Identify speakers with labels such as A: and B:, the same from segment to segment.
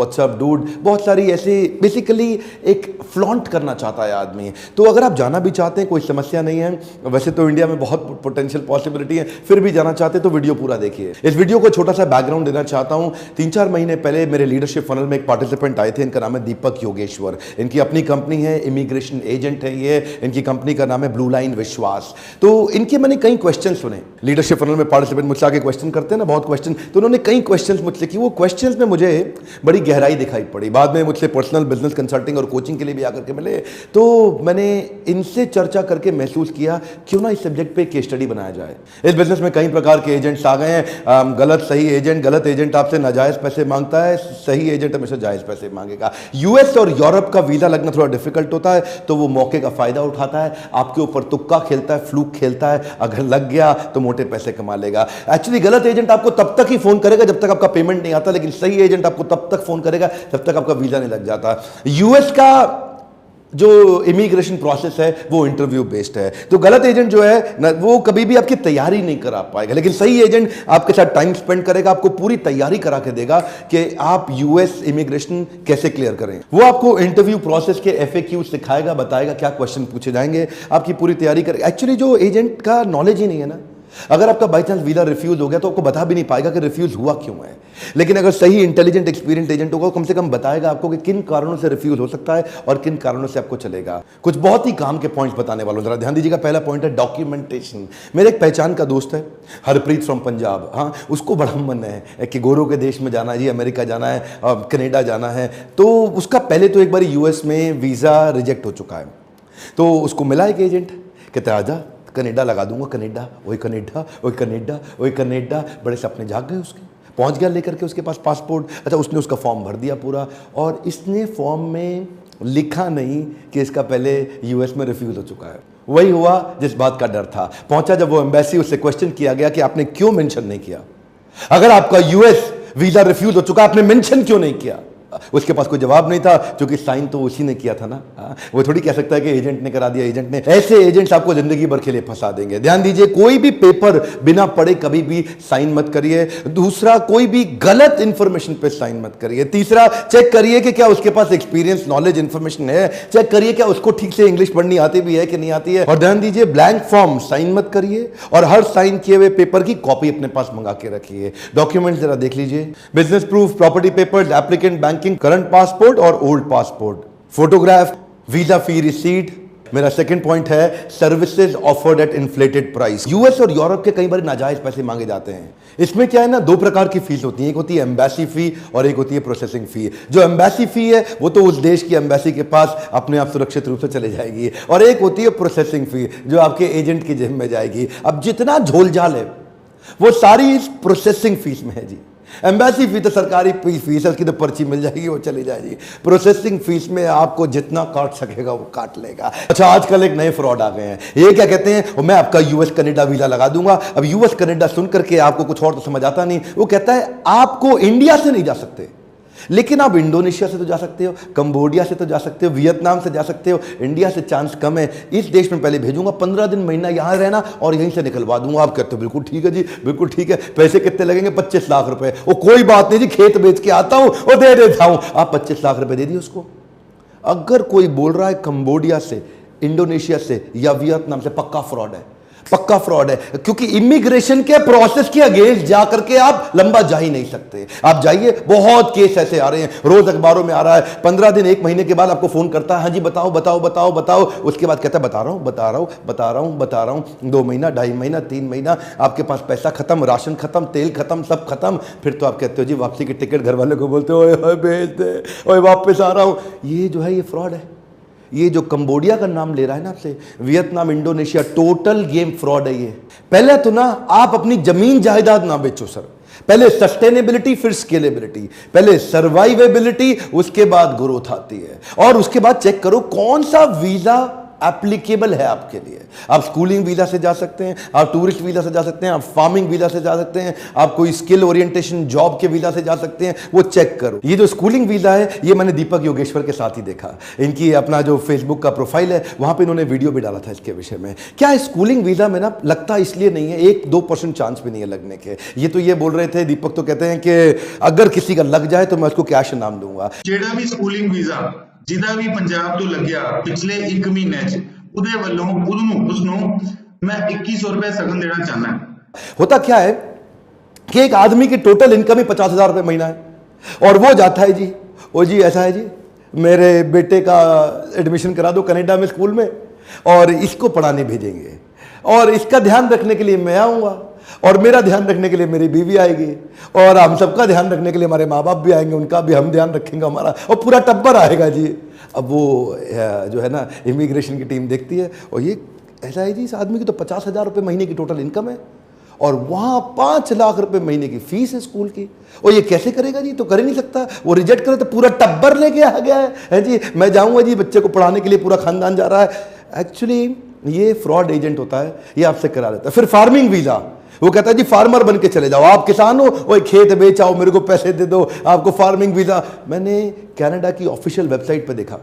A: WhatsApp dude, बहुत सारी ऐसे बेसिकली एक फ्लॉन्ट करना चाहता है आदमी। तो अगर आप जाना भी चाहते हैं कोई समस्या नहीं है, वैसे तो इंडिया में बहुत पोटेंशियल पॉसिबिलिटी है, फिर भी जाना चाहते हैं तो वीडियो पूरा देखिए। इस वीडियो को छोटा सा बैकग्राउंड देना चाहता हूं। 3-4 महीने पहले मेरे लीडरशिप फनल में एक पार्टिसिपेंट आए थे, इनका नाम है दीपक योगेश्वर। इनकी अपनी कंपनी है, इमिग्रेशन एजेंट है ये, इनकी कंपनी का नाम है ब्लू लाइन विश्वास। तो इनके मैंने कई क्वेश्चन सुने। लीडरशिप फनल में पार्टिसिपेंट मुझसे आके क्वेश्चन करते हैं ना, बहुत क्वेश्चन, तो उन्होंने कई क्वेश्चन मुझसे की। वो क्वेश्चन में मुझे बड़ी गहराई दिखाई पड़ी। बाद में मुझसे पर्सनल बिजनेस कंसल्टिंग और कोचिंग के लिए भी आकर के मिले, तो मैंने इनसे चर्चा करके महसूस किया क्यों ना इस सब्जेक्ट पे केस स्टडी बनाया जाए। इस बिजनेस में कई प्रकार के एजेंट्स आ गए हैं, गलत सही एजेंट। गलत एजेंट आपसे नाजायज पैसे मांगता है, सही एजेंट हमेशा जायज पैसे मांगेगा। यूएस और यूरोप का वीजा लगना थोड़ा डिफिकल्ट होता है, तो वो मौके का फायदा उठाता है, आपके ऊपर तुक्का खेलता है, फ्लूक खेलता है। अगर लग गया तो मोटे पैसे कमा लेगा। एक्चुअली गलत एजेंट आपको तब तक ही फोन करेगा जब तक आपका पेमेंट नहीं आता, लेकिन सही एजेंट आपको तब तक फोन करेगा जब तक आपका वीजा नहीं लग जाता। यूएस का जो इमिग्रेशन प्रोसेस है वो इंटरव्यू बेस्ड है। तो गलत एजेंट जो है ना, वो कभी भी आपकी तैयारी नहीं करा पाएगा, लेकिन सही एजेंट आपके साथ टाइम स्पेंड करेगा, आपको पूरी तैयारी करा के देगा कि आप यूएस इमिग्रेशन कैसे क्लियर करें। वो आपको इंटरव्यू प्रोसेस के एफएक्यू सिखाएगा, बताएगा क्या क्वेश्चन पूछे जाएंगे, आपकी पूरी तैयारी करेगा। एक्चुअली जो एजेंट का नॉलेज ही नहीं है ना, अगर आपका बाई चांस वीजा रिफ्यूज हो गया तो आपको बता भी नहीं पाएगा कि रिफ्यूज हुआ क्यों है। लेकिन अगर सही इंटेलिजेंट एक्सपीरियंस एजेंट होगा, कम से कम बताएगा आपको कि किन कारणों से रिफ्यूज हो सकता है और किन कारणों से आपको चलेगा। कुछ बहुत ही काम के पॉइंट्स बताने वालों, जरा ध्यान दीजिएगा। पहला पॉइंट है डॉक्यूमेंटेशन। मेरे एक पहचान का दोस्त है, हरप्रीत फ्रॉम पंजाब। हाँ, उसको बड़ा मन है कि गोरों के देश में जाना है जी, अमेरिका जाना है, कनेडा जाना है। तो उसका पहले तो एक बार यूएस में वीजा रिजेक्ट हो चुका है, तो उसको मिला एक एजेंट, कहते आजा कनेडा लगा दूंगा। कनेडा, वही कनेडा, वही कनेडा, वही कनेडा। बड़े सपने जाग गए उसके। पहुंच गया लेकर के उसके पास पासपोर्ट। अच्छा, उसने उसका फॉर्म भर दिया पूरा, और इसने फॉर्म में लिखा नहीं कि इसका पहले यूएस में रिफ्यूज हो चुका है। वही हुआ जिस बात का डर था। पहुंचा जब वो एम्बेसी, उससे क्वेश्चन किया गया कि आपने क्यों मेंशन नहीं किया, अगर आपका यूएस वीजा रिफ्यूज हो चुका, आपने मेंशन क्यों नहीं किया। उसके पास कोई जवाब नहीं था, क्योंकि साइन तो उसी ने किया था ना। वो थोड़ी कह सकता है कि एजेंट ने करा दिया, एजेंट ने। ऐसे एजेंट्स आपको जिंदगी भर के लिए फंसा देंगे। ध्यान दीजिए, कोई भी पेपर बिना पढ़े कभी भी साइन मत करिए। दूसरा, कोई भी गलत इंफॉर्मेशन पे साइन मत करिए। तीसरा, चेक करिए कि क्या उसके पास एक्सपीरियंस, नॉलेज, इंफॉर्मेशन है। चेक करिए क्या उसको ठीक से इंग्लिश पढ़नी आती भी है कि नहीं आती है। और ध्यान दीजिए, ब्लैंक फॉर्म साइन मत करिए, और हर साइन किए हुए पेपर की कॉपी अपने पास मंगा के रखिए। डॉक्यूमेंट जरा देख लीजिए, business proof, property papers, applicant banking, current passport और ओल्ड पासपोर्ट, फोटोग्राफ, वीजा फी रिसीट। मेरा सेकंड पॉइंट है services offered eight inflated price. US और यूरोप के कई बार नाजायज पैसे मांगे जाते हैं। इसमें क्या है ना, दो प्रकार की फीस होती है, एक होती है एम्बेसी फी और एक होती है प्रोसेसिंग फी। जो एम्बेसी फी है वो तो उस देश की एम्बेसी के पास अपने आप सुरक्षित रूप से चले जाएगी, और एक होती है प्रोसेसिंग फी जो आपके एजेंट की जेब में जाएगी। अब जितना झोलझाल है वो सारी इस प्रोसेसिंग फीस में है जी। एम्बेसी फी तो सरकारी फीस है, उसकी तो पर्ची मिल जाएगी, वो चली जाएगी। प्रोसेसिंग फीस में आपको जितना काट सकेगा वो काट लेगा। अच्छा, आजकल एक नए फ्रॉड आ गए हैं। ये क्या कहते हैं, मैं आपका यूएस कनाडा वीजा लगा दूंगा। अब यूएस कनाडा सुन करके आपको कुछ और तो समझ आता नहीं। वो कहता है आपको इंडिया से नहीं जा सकते, लेकिन आप इंडोनेशिया से तो जा सकते हो, कंबोडिया से तो जा सकते हो, वियतनाम से जा सकते हो। इंडिया से चांस कम है। इस देश में पहले भेजूंगा, 15 दिन महीना यहां रहना और यहीं से निकलवा दूंगा। आप कहते हो बिल्कुल ठीक है जी, बिल्कुल ठीक है। पैसे कितने लगेंगे, 25 लाख रुपए। वो कोई बात नहीं जी, खेत बेच के आता हूं और दे देता हूं। आप 25 लाख रुपए दे दिए उसको। अगर कोई बोल रहा है कंबोडिया से, इंडोनेशिया से या वियतनाम से, पक्का फ्रॉड है, पक्का फ्रॉड है। क्योंकि इमिग्रेशन के प्रोसेस के अगेंस्ट जाकर के आप लंबा जा ही नहीं सकते। आप जाइए, बहुत केस ऐसे आ रहे हैं, रोज अखबारों में आ रहा है। 15 दिन, 1 महीने के बाद आपको फोन करता है, हाँ जी बताओ बताओ बताओ बताओ। उसके बाद कहता है बता रहा हूं बता रहा हूं बता रहा हूं बता रहा हूं। 2 महीना, 2.5 महीना, 3 महीना, आपके पास पैसा खत्म, राशन खत्म, तेल खत्म, सब खत्म। फिर तो आप कहते हो जी वापसी की टिकट, घर वाले को बोलते हो ओए भेज दे, ओए वापस आ रहा हूं। ये जो है ये फ्रॉड है। ये जो कंबोडिया का नाम ले रहा है ना आपसे, Vietnam, Indonesia, total game fraud है ये। पहले तो ना आप अपनी जमीन जायदाद ना बेचो सर। पहले सस्टेनेबिलिटी, फिर स्केलेबिलिटी। पहले सर्वाइवेबिलिटी, उसके बाद ग्रोथ आती है। और उसके बाद चेक करो कौन सा वीजा एप्लीकेबल है आपके लिए। आप स्कूलिंग वीज़ा से जा सकते हैं, आप टूरिस्ट वीज़ा से जा सकते हैं, आप फार्मिंग वीज़ा से जा सकते हैं, आप कोई स्किल ओरिएंटेशन जॉब के वीज़ा से जा सकते हैं। वो चेक करो। ये जो स्कूलिंग वीज़ा है ये मैंने दीपक योगेश्वर के साथ ही देखा। इनकी अपना जो फेसबुक का प्रोफाइल है वहाँ पर इन्होंने वीडियो भी डाला था इसके विषय में। क्या स्कूलिंग वीज़ा में ना लगता इसलिए नहीं है, 1-2% चांस भी नहीं है लगने के। ये तो ये बोल रहे थे दीपक, तो कहते हैं कि अगर किसी का लग जाए तो मैं उसको कैश इनाम दूंगा।
B: ਜਿਹੜਾ ਵੀ ਸਕੂਲਿੰਗ ਵੀਜ਼ਾ ਜਿਹਦਾ ਵੀ ਪੰਜਾਬ ਤੋਂ ਲੱਗਿਆ ਪਿਛਲੇ 1 ਮਹੀਨੇ 'ਚ ਉਹਦੇ ਵੱਲੋਂ ਉਸਨੂੰ मैं 2100 रुपए सगन देना चाहना है।
A: होता क्या है कि एक आदमी की टोटल इनकम ही 50,000 रुपए महीना है और वो जाता है जी, ओ जी ऐसा है जी मेरे बेटे का एडमिशन करा दो कनाडा में स्कूल में और इसको पढ़ाने भेजेंगे और इसका ध्यान रखने के लिए मैं आऊँगा और मेरा ध्यान रखने के लिए मेरी बीवी आएगी और हम सबका ध्यान रखने के लिए हमारे माँ बाप भी आएंगे, उनका भी हम ध्यान रखेंगे हमारा, और पूरा टब्बर आएगा जी। अब वो जो है ना इमिग्रेशन की टीम देखती है और ये ऐसा है जी इस आदमी की तो 50,000 रुपये महीने की टोटल इनकम है और वहाँ 5 लाख रुपए महीने की फीस है स्कूल की, और ये कैसे करेगा जी? तो कर ही नहीं सकता। वो रिजेक्ट करे तो पूरा टब्बर लेके आ गया है जी, मैं जाऊँगा जी बच्चे को पढ़ाने के लिए, पूरा खानदान जा रहा है। एक्चुअली ये फ्रॉड एजेंट होता है, ये आपसे करा देता है। फिर फार्मिंग वीज़ा, वो कहता है जी फार्मर बन के चले जाओ, आप किसान हो, वो खेत बेचाओ, मेरे को पैसे दे दो, आपको फार्मिंग वीज़ा। मैंने कनाडा की ऑफिशियल वेबसाइट पे देखा।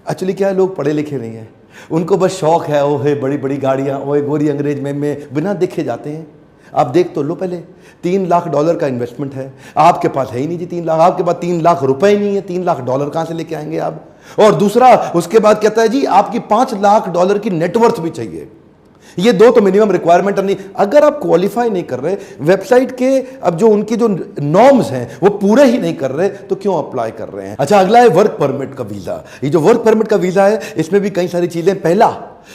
A: एक्चुअली क्या है, लोग पढ़े लिखे नहीं हैं, उनको बस शौक है, वो है बड़ी बड़ी गाड़ियाँ, वो गोरी अंग्रेज में बिना देखे जाते हैं। आप देख तो लो पहले, $3 लाख का इन्वेस्टमेंट है, आपके पास है ही नहीं जी 3 लाख, आपके पास 3 लाख रुपए ही नहीं है, $3 लाख कहाँ से लेके आएंगे आप? और दूसरा उसके बाद कहता है जी आपकी $5 लाख की नेटवर्थ भी चाहिए। ये दो तो मिनिमम रिक्वायरमेंट नहीं। अगर आप क्वालिफाई नहीं कर रहे, वेबसाइट के अब जो उनके जो नॉर्म्स हैं वो पूरे ही नहीं कर रहे, तो क्यों अप्लाई कर रहे हैं? अच्छा, अगला है वर्क परमिट का वीजा। ये जो वर्क परमिट का वीजा है इसमें भी कई सारी चीजें। पहला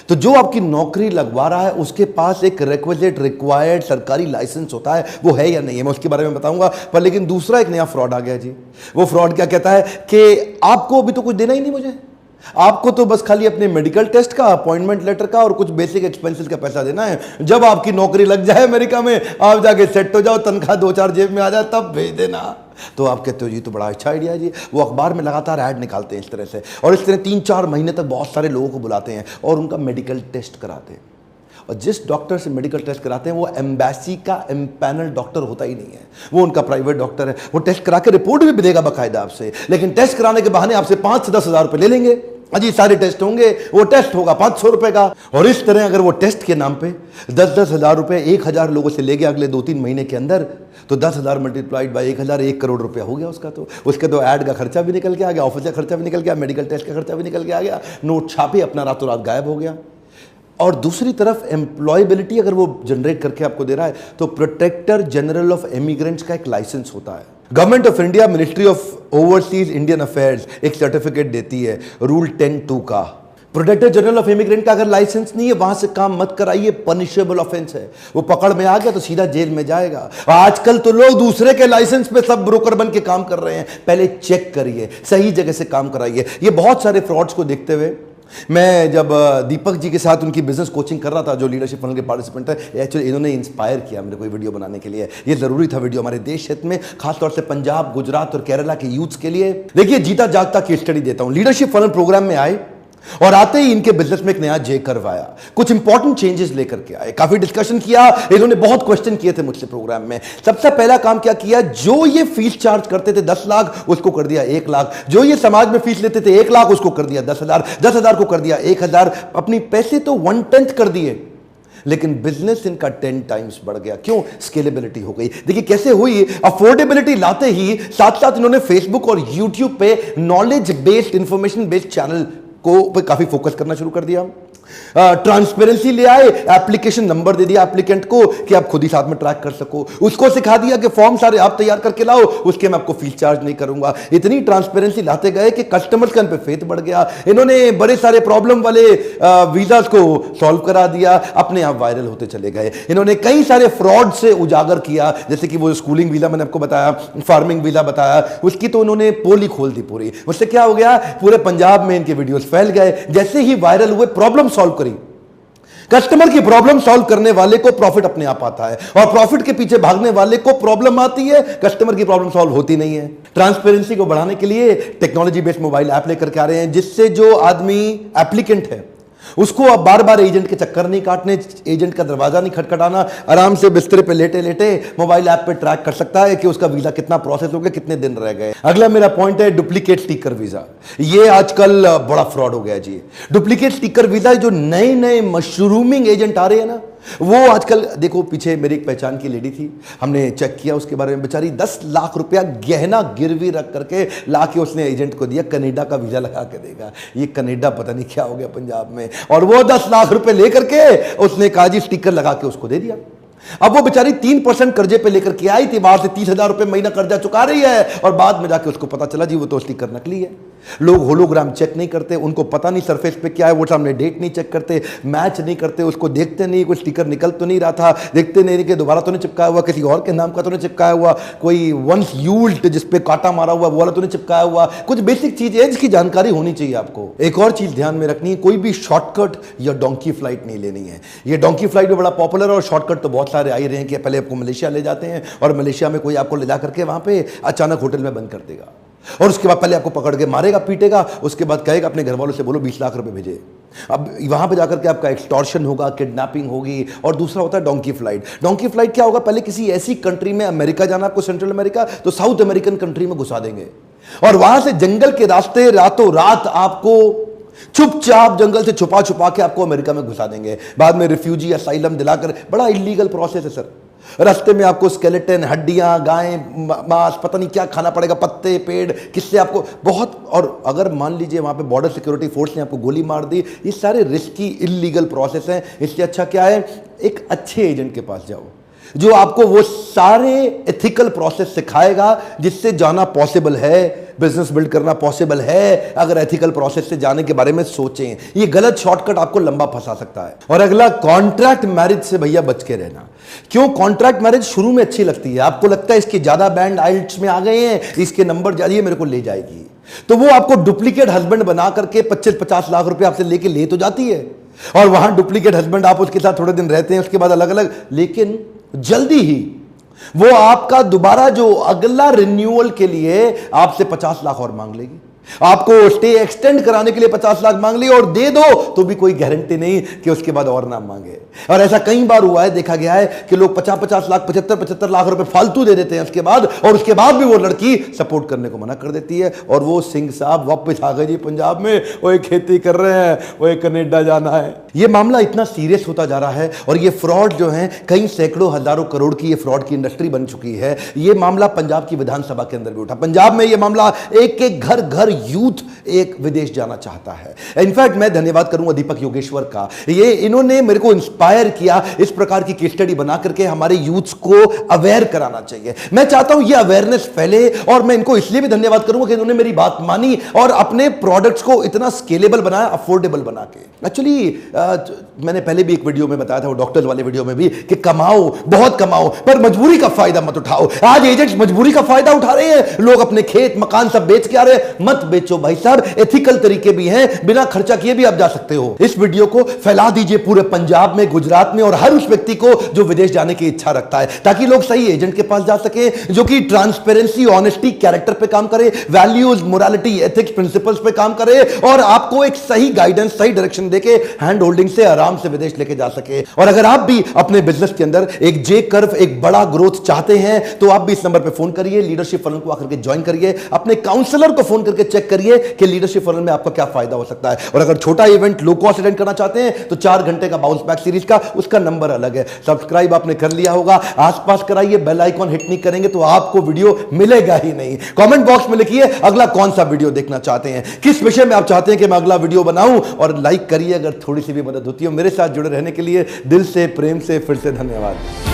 A: तो जो आपकी नौकरी लगवा रहा है उसके पास एक रिक्वायर्ड सरकारी लाइसेंस होता है, वो है या नहीं है, मैं उसके बारे में बताऊंगा। पर लेकिन दूसरा एक नया फ्रॉड आ गया जी। वो फ्रॉड क्या कहता है कि आपको अभी तो कुछ देना ही नहीं मुझे, आपको तो बस खाली अपने मेडिकल टेस्ट का, अपॉइंटमेंट लेटर का और कुछ बेसिक एक्सपेंसेस का पैसा देना है। जब आपकी नौकरी लग जाए अमेरिका में, आप जाके सेट हो जाओ, तनख्वाह 2-4 जेब में आ जाए, तब भेज देना। तो आप कहते हो जी तो बड़ा अच्छा आइडिया है जी। वो अखबार में लगातार ऐड निकालते हैं इस तरह से, और इस तरह 3-4 महीने तक बहुत सारे लोगों को बुलाते हैं और उनका मेडिकल टेस्ट कराते हैं। और जिस डॉक्टर से मेडिकल टेस्ट कराते हैं वो एम्बेसी का एम्पैनल डॉक्टर होता ही नहीं है, वो उनका प्राइवेट डॉक्टर है। वो टेस्ट करा के रिपोर्ट भी देगा बाकायदा आपसे, लेकिन टेस्ट कराने के बहाने आपसे 5 से 10 हज़ार रुपये ले लेंगे। अजी सारे टेस्ट होंगे, वो टेस्ट होगा 500 रुपए का। और इस तरह अगर वो टेस्ट के नाम पे 10-10 हज़ार रुपये 1,000 लोगों से ले गया अगले 2-3 महीने के अंदर, तो 10,000 मल्टीप्लाइड बाई 1,000, 1 करोड़ रुपया हो गया उसका। तो उसके तो ऐड का खर्चा भी निकल के आ गया, ऑफिस का खर्चा भी निकल गया, मेडिकल टेस्ट का खर्चा भी निकल के आ गया, नोट छापे अपना रातों रात गायब हो गया। और दूसरी तरफ एम्प्लॉयबिलिटी अगर वो जनरेट करके आपको दे रहा है, तो प्रोटेक्टर जनरल ऑफ इमिग्रेंट्स का एक लाइसेंस होता है। Government of India, ministry of overseas Indian affairs एक सर्टिफिकेट देती है रूल 10(2) का। प्रोटेक्टर जनरल ऑफ इमिग्रेंट का अगर लाइसेंस नहीं है, वहां से काम मत कराइए, पनिशेबल ऑफेंस है। वो पकड़ में आ गया तो सीधा जेल में जाएगा। आजकल तो लोग दूसरे के लाइसेंस पे सब ब्रोकर बन के काम कर रहे हैं। पहले चेक करिए, सही जगह से काम कराइए। ये बहुत सारे फ्रॉड्स को देखते हुए मैं जब दीपक जी के साथ उनकी बिजनेस कोचिंग कर रहा था, जो लीडरशिप फनल के पार्टिसिपेंट है, एक्चुअली इन्होंने इंस्पायर किया मेरे को वीडियो बनाने के लिए। ये जरूरी था वीडियो हमारे देश क्षेत्र में, खासतौर से पंजाब, गुजरात और केरला के यूथ्स के लिए। देखिए, जीता जागता केस स्टडी देता हूं। लीडरशिप फनल प्रोग्राम में आए और आते ही इनके बिजनेस में एक नया जे कर्व आया, कुछ इंपॉर्टेंट चेंजेस लेकर के आए, काफी डिस्कशन किया, इन्होंने बहुत क्वेश्चन किए थे मुझसे प्रोग्राम में। सबसे पहला काम क्या किया, जो ये फीस चार्ज करते थे 10 लाख, उसको कर दिया 1 लाख। जो ये समाज में फीस लेते थे 1 लाख, उसको कर दिया 10,000, 10,000 को कर दिया 1,000। अपनी पैसे तो 1/10 कर दिए, लेकिन बिजनेस इनका 10 टाइम्स बढ़ गया। क्यों? स्केलेबिलिटी हो गई। देखिए कैसे हुई, अफोर्डेबिलिटी लाते ही साथ साथ इन्होंने फेसबुक और यूट्यूब पे knowledge based, information based channel को पे काफी फोकस करना शुरू कर दिया। ट्रांसपेरेंसी ले आए, एप्लीकेशन नंबर दे दिया एप्लीकेंट को कि आप खुद ही साथ में ट्रैक कर सको। उसको सिखा दिया कि फॉर्म सारे आप तैयार करके लाओ, उसके मैं आपको फीस चार्ज नहीं करूंगा। इतनी ट्रांसपेरेंसी लाते गए कि कस्टमर्स का इन पे फेथ बढ़ गया। इन्होंने बड़े सारे प्रॉब्लम वाले वीजास को सॉल्व करा दिया, अपने आप वायरल होते चले गए। इन्होंने कई सारे फ्रॉड से उजागर किया, जैसे कि वो स्कूलिंग वीजा मैंने आपको बताया, फार्मिंग वीजा बताया, उसकी तो उन्होंने पोल ही खोल दी पूरी। उससे क्या हो गया, पूरे पंजाब में इनके वीडियोस फैल गए। जैसे ही वायरल हुए, प्रॉब्लम सॉल्व करी, कस्टमर की प्रॉब्लम सॉल्व करने वाले को प्रॉफिट अपने आप आता है, और प्रॉफिट के पीछे भागने वाले को प्रॉब्लम आती है, कस्टमर की प्रॉब्लम सॉल्व होती नहीं है। ट्रांसपेरेंसी को बढ़ाने के लिए टेक्नोलॉजी बेस्ड मोबाइल ऐप लेकर के आ रहे हैं, जिससे जो आदमी एप्लीकेंट है उसको अब बार बार एजेंट के चक्कर नहीं काटने, एजेंट का दरवाजा नहीं खटखटाना, आराम से बिस्तर पे लेटे लेटे मोबाइल ऐप पे ट्रैक कर सकता है कि उसका वीजा कितना प्रोसेस हो गया, कितने दिन रह गए। अगला मेरा पॉइंट है डुप्लीकेट स्टिकर वीजा। ये आजकल बड़ा फ्रॉड हो गया जी। डुप्लीकेट स्टिकर वीजा, जो नए नए मशरूमिंग एजेंट आ रहे हैं ना, वो आजकल देखो, पीछे मेरी एक पहचान की लेडी थी, हमने चेक किया उसके बारे में, बेचारी 10 लाख रुपया गहना गिरवी रख करके लाके उसने एजेंट को दिया, कनाडा का वीजा लगा के देगा। ये कनाडा पता नहीं क्या हो गया पंजाब में, और वो 10 लाख रुपए लेकर के उसने कहा जी स्टिकर लगा के उसको दे दिया। अब वो बेचारी 3% कर्जे पे लेकर के आई थी, बाहर से 30,000 रुपए महीना कर्जा चुका रही है, और बाद में जाके उसको पता चला जी वो तो स्टिकर नकली है। लोग होलोग्राम चेक नहीं करते, उनको पता नहीं सरफेस पे क्या है, वो सामने डेट नहीं चेक करते, मैच नहीं करते, उसको देखते नहीं कोई स्टिकर निकल तो नहीं रहा था, देखते नहीं कि दोबारा तो नहीं चिपकाया हुआ, किसी और के नाम का तो नहीं चिपकाया हुआ, कोई वंस यूज्ड जिसपे कांटा मारा हुआ वो वाला तो नहीं चिपकाया हुआ। कुछ बेसिक चीज है जिसकी जानकारी होनी चाहिए आपको। एक और चीज ध्यान में रखनी है, कोई भी शॉर्टकट या डोंकी फ्लाइट नहीं लेनी है। ये डोंकी फ्लाइट भी बड़ा पॉपुलर है, और शॉर्टकट तो बहुत सारे आ ही रहे हैं कि पहले आपको मलेशिया ले जाते हैं, और मलेशिया में कोई आपको ले जा करके वहां पे अचानक होटल में बंद कर देगा, और उसके बाद पहले आपको पकड़ के मारेगा, पीटेगा, उसके बाद कहेगा अपने घर वालों से बोलो 20 लाख रुपए भेजे। अब वहां पे जाकर के आपका एक्सटॉर्शन होगा, किडनैपिंग होगी। और दूसरा होता है डोंकी फ्लाइट। डोंकी फ्लाइट क्या होगा, पहले किसी ऐसी कंट्री में, अमेरिका जाना आपको, सेंट्रल अमेरिका, तो साउथ अमेरिकन कंट्री में घुसा देंगे, और वहां से जंगल के रास्ते रातों रात आपको चुपचाप जंगल से छुपा छुपा के आपको अमेरिका में घुसा देंगे, बाद में रिफ्यूजी असाइलम दिलाकर। बड़ा इलीगल प्रोसेस है सर। रास्ते में आपको स्केलेटन, हड्डियां, गाय मांस, पता नहीं क्या खाना पड़ेगा, पत्ते, पेड़, किससे आपको बहुत। और अगर मान लीजिए वहां पे बॉर्डर सिक्योरिटी फोर्स ने आपको गोली मार दी, ये सारे रिस्की इलीगल प्रोसेस हैं। इससे अच्छा क्या है, एक अच्छे एजेंट के पास जाओ जो आपको वो सारे एथिकल प्रोसेस सिखाएगा जिससे जाना पॉसिबल है, बिजनेस बिल्ड करना पॉसिबल है, अगर एथिकल प्रोसेस से जाने के बारे में सोचें। ये गलत शॉर्टकट आपको लंबा फंसा सकता है। और अगला, कॉन्ट्रैक्ट मैरिज से भैया बच के रहना। क्यों? कॉन्ट्रैक्ट मैरिज शुरू में अच्छी लगती है, आपको लगता है इसके ज्यादा बैंड आइल्ट्स में आ गए हैं, इसके नंबर ज्यादा, ये मेरे को ले जाएगी, तो वो आपको डुप्लीकेट हस्बैंड बना करके 25-50 लाख रुपए आपसे लेके ले तो जाती है, और वहां डुप्लीकेट हस्बैंड आप उसके साथ थोड़े दिन रहते हैं, उसके बाद अलग अलग, लेकिन जल्दी ही वो आपका दोबारा जो अगला रिन्यूअल के लिए आपसे 50 लाख और मांग लेगी, आपको स्टे एक्सटेंड कराने के लिए 50 लाख मांग ली, और दे दो तो भी कोई गारंटी नहीं कि उसके बाद और ना मांगे। और ऐसा कई बार हुआ है, देखा गया है कि लोग 50-50 लाख, 75-75 लाख रुपए फालतू दे देते हैं उसके बाद, और उसके बाद भी वो लड़की सपोर्ट करने को मना कर देती है, और वो सिंह साहब वापस आ गए जी पंजाब में, वो एक खेती कर रहे हैं, वो एक कनाडा जाना है। ये मामला इतना सीरियस होता जा रहा है, और ये फ्रॉड जो है कई सैकड़ों हजारों करोड़ की ये फ्रॉड की इंडस्ट्री बन चुकी है। ये मामला पंजाब की विधानसभा के अंदर भी उठा। पंजाब में ये मामला एक एक घर घर यूथ एक विदेश जाना चाहता है। इनफैक्ट मैं धन्यवाद करूंगा दीपक योगेश्वर का, ये इन्होंने मेरे को इंस्पायर किया इस प्रकार की केस स्टडी बना करके हमारे यूथ्स को अवेयर कराना चाहिए। मैं चाहता हूं ये अवेयरनेस फैले, और मैं इनको इसलिए भी धन्यवाद करूंगा कि इन्होंने मेरी बात मानी और अपने प्रोडक्ट्स को इतना स्केलेबल बनाया, अफोर्डेबल बना के। एक्चुअली मैंने पहले भी एक वीडियो में बताया था, वो डॉक्टर्स वाले वीडियो में भी, कि कमाओ, बहुत कमाओ, पर मजबूरी का फायदा मत उठाओ। आज एजेंट्स मजबूरी का फायदा उठा रहे हैं, लोग अपने खेत मकान सब बेच के आ रहे हैं। मत बेचो भाई साहब, एथिकल तरीके भी हैं, बिना खर्चा किए भी आप जा सकते हो। इस वीडियो को फैला दीजिए पूरे पंजाब में, गुजरात में, और हर उस व्यक्ति को जो विदेश जाने की इच्छा रखता है, ताकि लोग सही एजेंट के पास जा सके जो कि ट्रांसपेरेंसी, ऑनेस्टी, कैरेक्टर पे काम करे, वैल्यूज, मोरालिटी, एथिक्स, प्रिंसिपल्स पे काम करे, और आपको एक सही गाइडेंस, सही डायरेक्शन देके हैंड होल्डिंग से आराम से विदेश लेके जा सके। और अगर आप भी अपने बिजनेस के अंदर एक जे कर्व, एक बड़ा ग्रोथ चाहते हैं, तो आप भी इस नंबर पे फोन करिए, लीडरशिप फनल को आकर के ज्वाइन करिए, अपने काउंसलर को फोन करके चेक करिए कि लीडरशिप फनल में आपका क्या फायदा हो सकता है। और अगर छोटा इवेंट, लो कॉस्ट अटेंड करना चाहते हैं, तो 4 घंटे का बाउंस बैक सीरीज का, उसका नंबर अलग है। सब्सक्राइब आपने कर लिया होगा, आसपास कराइए, बेल आइकॉन हिट नहीं करेंगे तो आपको वीडियो मिलेगा ही नहीं। कमेंट बॉक्स में लिखिए अगला कौन सा वीडियो देखना चाहते हैं, किस विषय में आप चाहते हैं कि मैं अगला वीडियो बनाऊं, और लाइक करिए अगर थोड़ी सी भी मदद होती है। मेरे साथ जुड़े रहने के लिए दिल से, प्रेम से फिर से धन्यवाद।